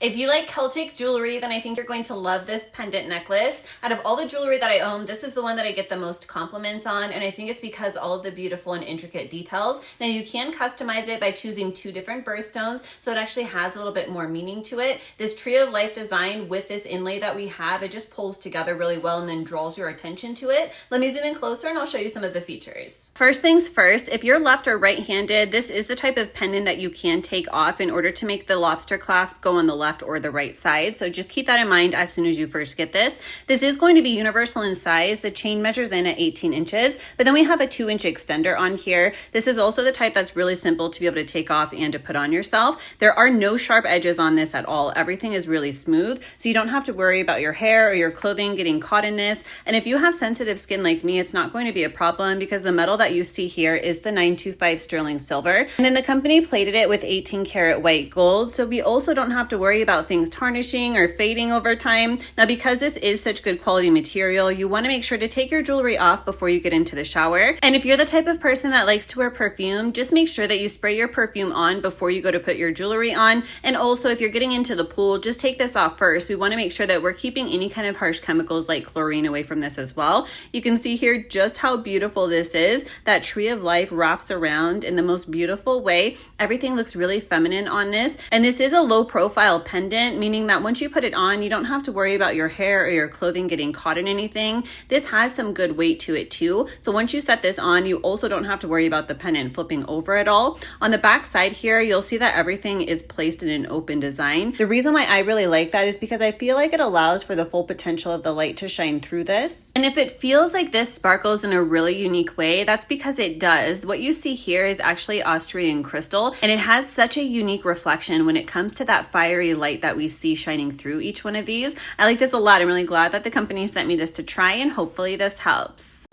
If you like Celtic jewelry, then I think you're going to love this pendant necklace. Out of all the jewelry that I own, this is the one that I get the most compliments on, and I think it's because all of the beautiful and intricate details. Now you can customize it by choosing 2 different birthstones, so it actually has a little bit more meaning to it. This Tree of Life design with this inlay that we have, it just pulls together really well and then draws your attention to it. Let me zoom in closer and I'll show you some of the features. First things first, if you're left or right-handed, this is the type of pendant that you can take off in order to make the lobster clasp go on the left or the right side. So just keep that in mind as soon as you first get this. This is going to be universal in size. The chain measures in at 18 inches, but then we have a 2-inch extender on here. This is also the type that's really simple to be able to take off and to put on yourself. There are no sharp edges on this at all. Everything is really smooth, so you don't have to worry about your hair or your clothing getting caught in this. And if you have sensitive skin like me, it's not going to be a problem because the metal that you see here is the 925 sterling silver. And then the company plated it with 18 karat white gold, so we also don't have to worry about things tarnishing or fading over time. Now, because this is such good quality material, you want to make sure to take your jewelry off before you get into the shower. And if you're the type of person that likes to wear perfume, just make sure that you spray your perfume on before you go to put your jewelry on. And also, if you're getting into the pool, just take this off first. We want to make sure that we're keeping any kind of harsh chemicals like chlorine away from this as well. You can see here just how beautiful this is. That Tree of Life wraps around in the most beautiful way. Everything looks really feminine on this. And this is a low profile pendant, meaning that once you put it on, you don't have to worry about your hair or your clothing getting caught in anything. This has some good weight to it too. So once you set this on, you also don't have to worry about the pendant flipping over at all. On the back side here, you'll see that everything is placed in an open design. The reason why I really like that is because I feel like it allows for the full potential of the light to shine through this. And if it feels like this sparkles in a really unique way, that's because it does. What you see here is actually Austrian crystal, and it has such a unique reflection when it comes to that fiery light that we see shining through each one of these. I like this a lot. I'm really glad that the company sent me this to try, and hopefully this helps.